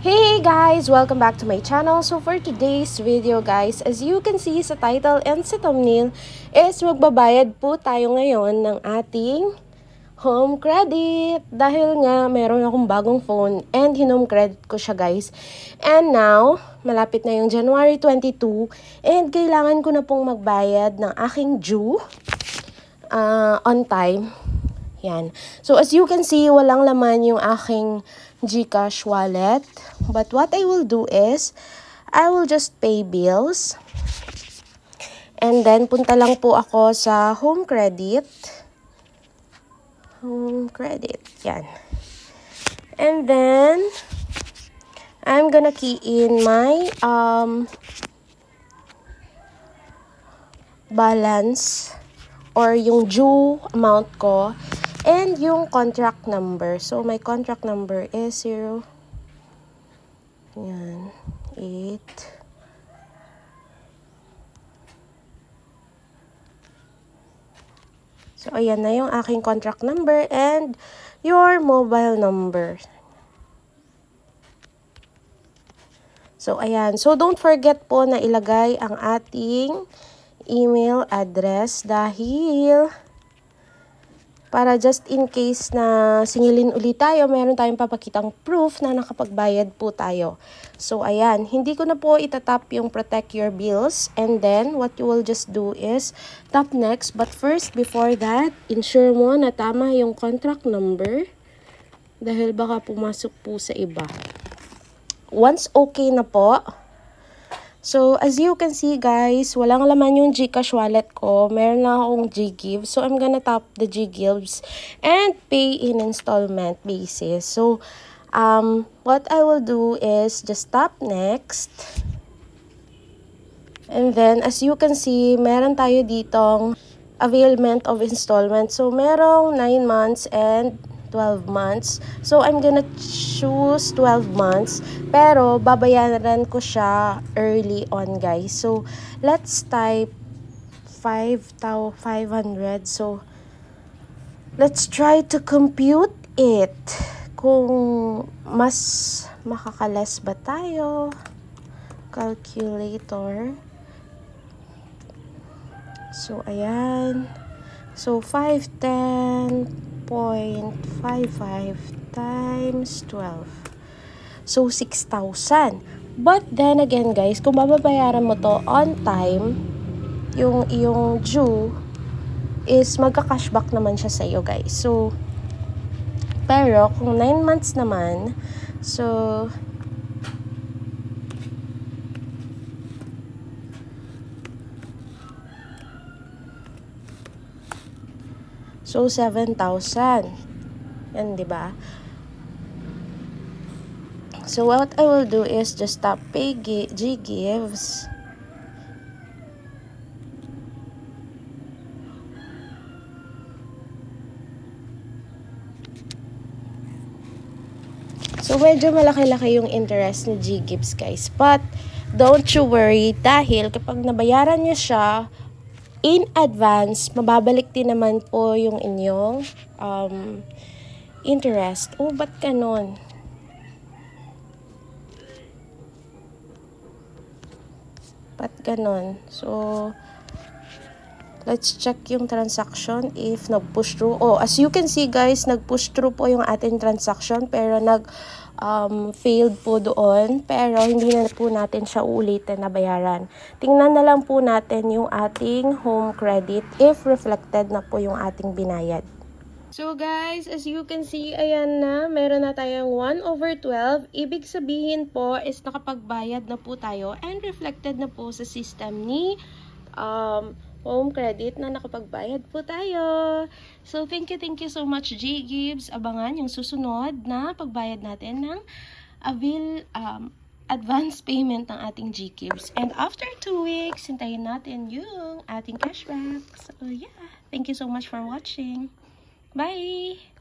Hey guys! Welcome back to my channel. So for today's video guys, as you can see sa title and sa thumbnail, is magbabayad po tayo ngayon ng ating home credit. Dahil nga meron akong bagong phone and hinome credit ko siya guys. And now, malapit na yung January 22 and kailangan ko na pong magbayad ng aking due on time. Yan. So as you can see, walang laman yung aking GCash wallet. But what I will do is, I will just pay bills. And then, punta lang po ako sa home credit. Home credit. Yan. And then, I'm gonna key in my balance or yung due amount ko. And yung contract number. So, my contract number is 0. Yan. 8. So, ayan na yung aking contract number and your mobile number. So, ayan. So, don't forget po na ilagay ang ating email address dahil para just in case na singilin ulit tayo, meron tayong papakitang proof na nakapagbayad po tayo. So, ayan. Hindi ko na po itatap yung protect your bills. And then, what you will just do is tap next. But first, before that, ensure mo na tama yung contract number. Dahil baka pumasok po sa iba. Once okay na po, so, as you can see guys, walang laman yung GCash wallet ko. Meron lang akong GGives. So, I'm gonna tap the GGives and pay in installment basis. So, what I will do is just tap next. And then, as you can see, meron tayo ditong availment of installment. So, merong 9 months and 12 months. So, I'm gonna choose 12 months. Pero, babayaran ko siya early on, guys. So, let's type 500. So, let's try to compute it. Kung mas makakalas ba tayo. Calculator. So, ayan. So, 510.55 times 12. So, 6,000. But then again, guys, kung mababayaran mo to on time, yung iyong due is magka-cashback naman siya sa iyo, guys. So, pero kung 9 months naman, so, so, 7,000. Yan, di ba? So, what I will do is just tap pay GGives. So, medyo malaki-laki yung interest ni GGives, guys. But, don't you worry dahil kapag nabayaran nyo siya in advance, mababalik din naman po yung inyong interest. Oh, ba't ganon? Ba't ganon? So, let's check yung transaction if nag-push through. Oh, as you can see guys, nag-push through po yung ating transaction pero failed po doon. Pero hindi na po natin siya ulitin na bayaran. Tingnan na lang po natin yung ating home credit if reflected na po yung ating binayad. So guys, as you can see, ayan na, meron na tayong 1/12. Ibig sabihin po is nakapagbayad na po tayo and reflected na po sa system ni home credit na nakapagbayad po tayo. So, thank you so much GGives. Abangan yung susunod na pagbayad natin ng advance payment ng ating GGives. And after 2 weeks, hintayin natin yung ating cashback. So, yeah. Thank you so much for watching. Bye!